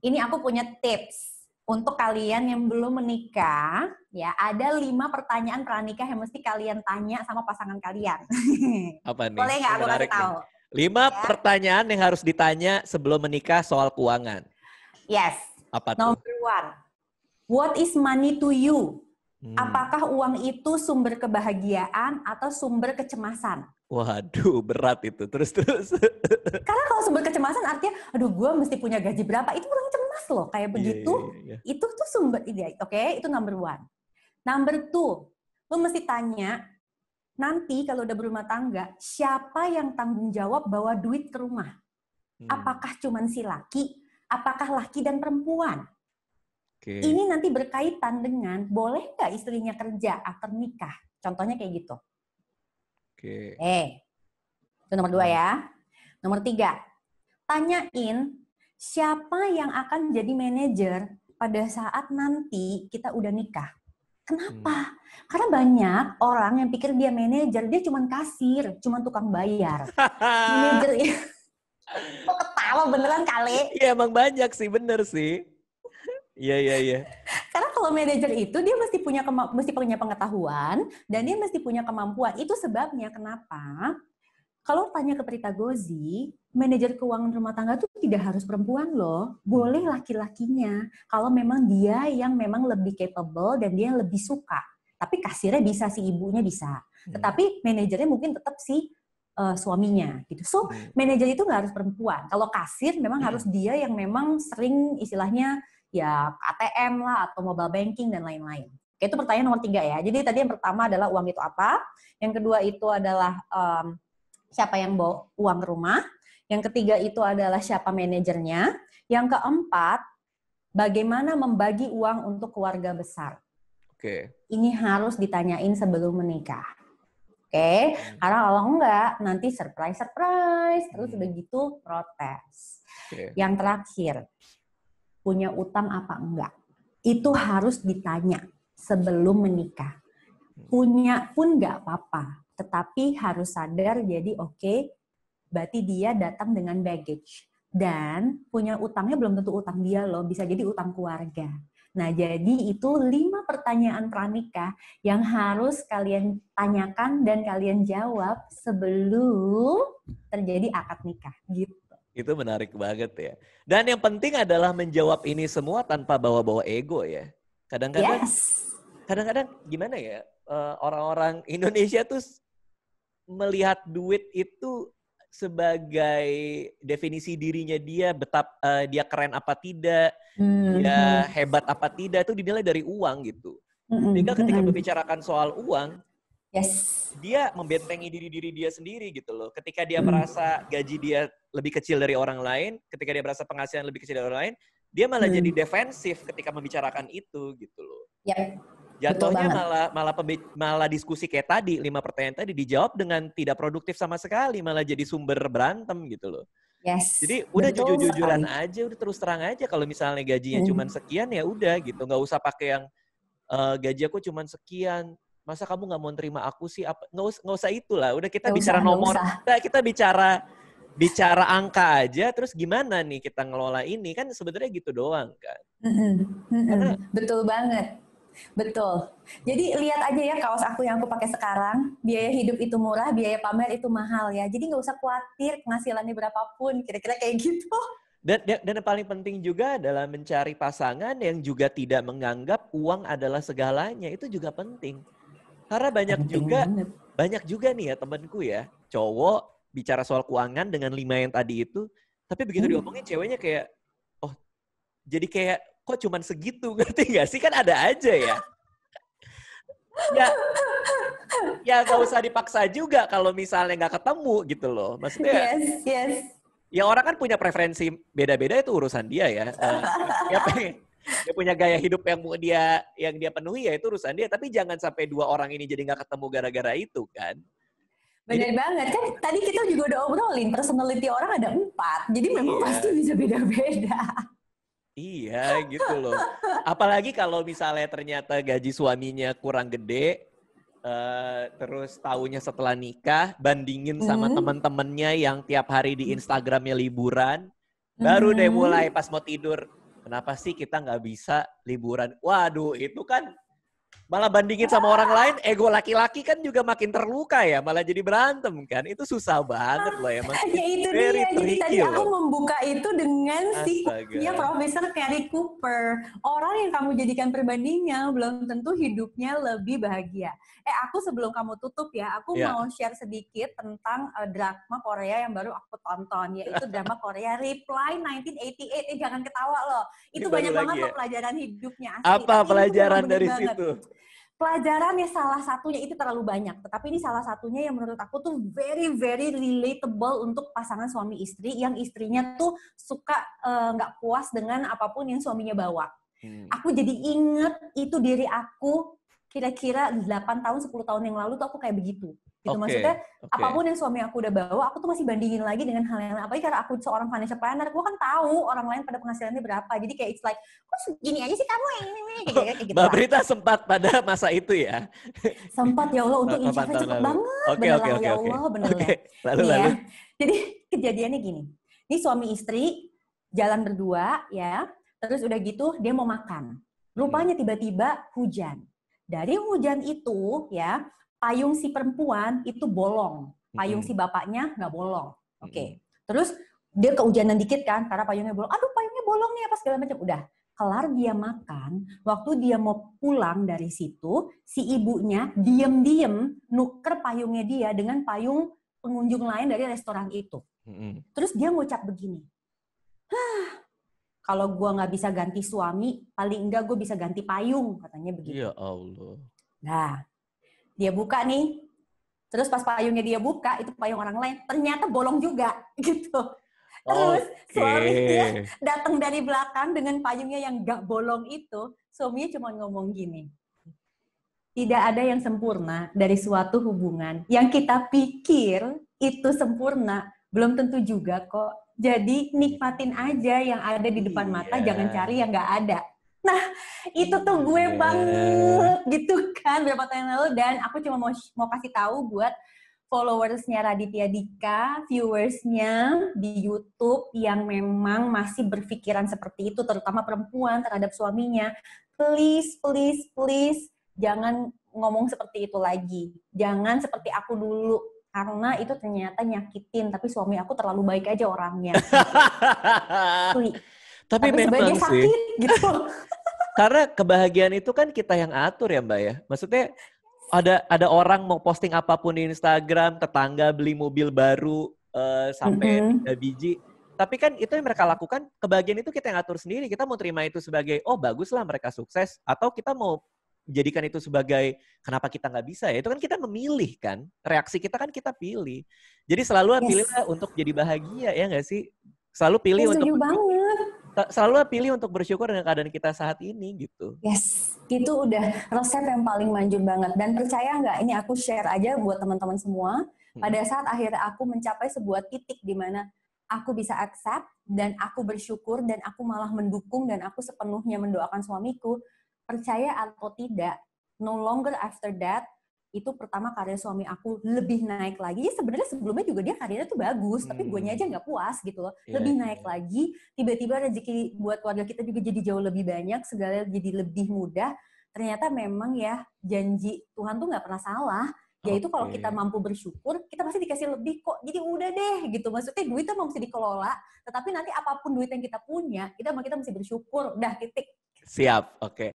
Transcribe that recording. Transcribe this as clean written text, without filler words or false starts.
Ini aku punya tips untuk kalian yang belum menikah. Ya, ada 5 pertanyaan pranikah yang mesti kalian tanya sama pasangan kalian. Apa nih? Boleh nggak aku kasih tahu? 5 ya. pertanyaan yang harus ditanya sebelum menikah soal keuangan. Yes. Apa tuh? Number 1. What is money to you? Apakah uang itu sumber kebahagiaan atau sumber kecemasan? Waduh, berat itu. Terus. Karena kalau sumber kecemasan artinya, aduh gue mesti punya gaji berapa. Itu orang cemas loh, kayak begitu. Iya. Itu tuh sumber, oke, itu number 1. Number 2, lo mesti tanya, nanti kalau udah berumah tangga, siapa yang tanggung jawab bawa duit ke rumah? Apakah cuman si laki? Apakah laki dan perempuan? Okay. Ini nanti berkaitan dengan boleh nggak istrinya kerja after nikah? Contohnya kayak gitu. Oke. Itu nomor 2 ya. Nomor 3, tanyain siapa yang akan jadi manajer pada saat nanti kita udah nikah. Kenapa? Karena banyak orang yang pikir dia manajer, dia cuma kasir, cuma tukang bayar. Manajer kok ketawa beneran kali? Iya emang banyak sih, bener sih. Iya. Karena kalau manajer itu dia mesti punya pengetahuan dan dia mesti punya kemampuan. Itu sebabnya kenapa kalau tanya ke Prita Gozi, manajer keuangan rumah tangga itu tidak harus perempuan loh. Boleh laki-lakinya. Kalau memang dia yang memang lebih capable dan dia yang lebih suka. Tapi kasirnya bisa, si ibunya bisa. Tetapi manajernya mungkin tetap si suaminya gitu. So, manajer itu nggak harus perempuan. Kalau kasir memang harus dia yang memang sering istilahnya ya ATM lah atau mobile banking dan lain-lain. Oke, itu pertanyaan nomor 3 ya. Jadi tadi yang pertama adalah uang itu apa. Yang kedua itu adalah siapa yang bawa uang ke rumah. Yang ketiga itu adalah siapa manajernya. Yang keempat, bagaimana membagi uang untuk keluarga besar. Oke. Ini harus ditanyain sebelum menikah. Oke, karena kalau enggak, nanti surprise, terus udah gitu protes. Yang terakhir, punya utang apa enggak? Itu harus ditanya sebelum menikah. Punya pun enggak apa-apa. Tetapi harus sadar jadi oke, berarti dia datang dengan baggage. Dan punya utangnya belum tentu utang dia loh, bisa jadi utang keluarga. Nah jadi itu 5 pertanyaan pranikah yang harus kalian tanyakan dan kalian jawab sebelum terjadi akad nikah gitu. Itu menarik banget ya. Dan yang penting adalah menjawab ini semua tanpa bawa-bawa ego ya. Kadang-kadang gimana ya, orang-orang Indonesia tuh melihat duit itu sebagai definisi dirinya dia, dia keren apa tidak, dia hebat apa tidak, itu dinilai dari uang gitu. Sehingga ketika membicarakan soal uang, dia membentengi diri dia sendiri gitu loh. Ketika dia merasa gaji dia lebih kecil dari orang lain, ketika dia merasa penghasilan lebih kecil dari orang lain, dia malah jadi defensif ketika membicarakan itu gitu loh. Jatuhnya malah diskusi kayak tadi, 5 pertanyaan tadi dijawab dengan tidak produktif sama sekali, malah jadi sumber berantem gitu loh. Jadi udah jujur-jujuran aja, udah terus terang aja kalau misalnya gajinya cuma sekian ya udah gitu, nggak usah pakai yang gaji aku cuma sekian, masa kamu nggak mau terima aku sih? Nggak usah itulah, udah kita bicara nomor, kita bicara angka aja, terus gimana nih kita ngelola ini, kan sebenarnya gitu doang kan. Betul banget. Betul. Jadi lihat aja ya kaos aku yang aku pakai sekarang, biaya hidup itu murah, biaya pamer itu mahal ya. Jadi nggak usah khawatir penghasilannya berapapun, kira-kira kayak gitu. Dan yang paling penting juga adalah mencari pasangan yang juga tidak menganggap uang adalah segalanya, itu juga penting. Karena banyak juga nih ya temanku ya, cowok bicara soal keuangan dengan 5 yang tadi itu, tapi begitu diomongin ceweknya kayak, oh jadi kayak kok cuman segitu, ngerti gak sih? Kan ada aja ya. Ya gak usah dipaksa juga kalau misalnya gak ketemu gitu loh. Maksudnya, ya orang kan punya preferensi beda-beda, itu urusan dia ya. Dia punya gaya hidup yang dia penuhi, ya itu urusan dia. Tapi jangan sampai 2 orang ini jadi gak ketemu gara-gara itu kan. Benar banget. Kan tadi kita juga udah obrolin, personality orang ada 4. Jadi memang pasti bisa beda-beda. Iya gitu loh. Apalagi kalau misalnya ternyata gaji suaminya kurang gede, terus taunya setelah nikah, bandingin sama teman-temannya yang tiap hari di Instagramnya liburan, baru deh mulai pas mau tidur, kenapa sih kita nggak bisa liburan? Waduh, itu kan malah bandingin sama orang lain, ego laki-laki kan juga makin terluka ya, malah jadi berantem kan. Itu susah banget loh emang. Ya itu Very dia. Jadi tadi tricky aku loh. membuka itu dengan si Astaga. Profesor Gary Cooper. Orang yang kamu jadikan perbandingnya belum tentu hidupnya lebih bahagia. Aku sebelum kamu tutup ya, aku Ya. mau share sedikit tentang drama Korea yang baru aku tonton, yaitu drama Korea Reply 1988. Jangan ketawa loh. Itu banyak banget loh pelajaran hidupnya asli. Apa tapi pelajaran ini dari banget. situ? Pelajarannya salah satunya itu terlalu banyak, tetapi ini salah satunya yang menurut aku tuh very very relatable untuk pasangan suami istri yang istrinya tuh suka nggak puas dengan apapun yang suaminya bawa. Aku jadi inget itu diri aku kira-kira 8 tahun 10 tahun yang lalu tuh aku kayak begitu. Gitu. Maksudnya apapun yang suami aku udah bawa, aku tuh masih bandingin lagi dengan hal yang lain. Apalagi karena aku seorang financial planner, gue kan tahu orang lain pada penghasilannya berapa. Jadi kayak it's like, kok segini aja sih kamu ini kayak gitu. Mbak Prita sempat pada masa itu ya? Sempat, ya Allah, untuk insafnya cepet banget. Bener lah, ya Allah, bener lah. Lalu. Ya. Jadi kejadiannya gini, ini suami istri jalan berdua ya, terus udah gitu dia mau makan. Rupanya tiba-tiba hujan. Dari hujan itu ya, payung si perempuan itu bolong. Payung si bapaknya nggak bolong. Oke. Terus dia kehujanan dikit kan, karena payungnya bolong. Aduh, payungnya bolong nih, apa segala macam. Udah. Kelar dia makan, waktu dia mau pulang dari situ, si ibunya diem-diem nuker payungnya dia dengan payung pengunjung lain dari restoran itu. Terus dia ngucap begini, kalau gue nggak bisa ganti suami, paling enggak gue bisa ganti payung, katanya begitu. Ya Allah. Nah, dia buka nih. Terus pas payungnya dia buka, itu payung orang lain, ternyata bolong juga, gitu. Terus suaminya datang dari belakang dengan payungnya yang nggak bolong itu, suaminya cuma ngomong gini, tidak ada yang sempurna dari suatu hubungan. Yang kita pikir itu sempurna, belum tentu juga kok. Jadi nikmatin aja yang ada di depan mata, jangan cari yang nggak ada. Nah, itu tuh gue banget gitu kan beberapa tahun yang lalu, dan aku cuma mau kasih tahu buat followersnya Raditya Dika, viewersnya di YouTube yang memang masih berpikiran seperti itu, terutama perempuan terhadap suaminya. Please, please, please, jangan ngomong seperti itu lagi. Jangan seperti aku dulu. Karena itu ternyata nyakitin, tapi suami aku terlalu baik aja orangnya. Tapi memang dia sakit, sih. Gitu. Karena kebahagiaan itu kan kita yang atur ya Mbak ya. Maksudnya ada orang mau posting apapun di Instagram, tetangga beli mobil baru sampai 3 biji. Tapi kan itu yang mereka lakukan, kebahagiaan itu kita yang atur sendiri. Kita mau terima itu sebagai, oh baguslah mereka sukses. Atau kita mau jadikan itu sebagai, kenapa kita nggak bisa ya? Itu kan kita memilih kan. Reaksi kita kan kita pilih. Jadi selalu pilihlah untuk jadi bahagia, ya nggak sih? Selalu pilih untuk bersyukur dengan keadaan kita saat ini gitu. Yes, itu udah resep yang paling manjur banget. Dan percaya nggak, ini aku share aja buat teman-teman semua. Pada saat akhirnya aku mencapai sebuah titik di mana aku bisa accept dan aku bersyukur dan aku malah mendukung dan aku sepenuhnya mendoakan suamiku, percaya atau tidak, no longer after that, itu pertama karir suami aku lebih naik lagi. Sebenarnya sebelumnya juga dia karirnya tuh bagus, tapi guanya aja nggak puas gitu loh. Lebih naik lagi, tiba-tiba rezeki buat keluarga kita juga jadi jauh lebih banyak, segala jadi lebih mudah. Ternyata memang ya janji Tuhan tuh nggak pernah salah. Yaitu kalau kita mampu bersyukur, kita pasti dikasih lebih kok. Jadi udah deh gitu. Maksudnya duit tuh mesti dikelola, tetapi nanti apapun duit yang kita punya, kita mesti bersyukur. Udah titik. Siap, oke.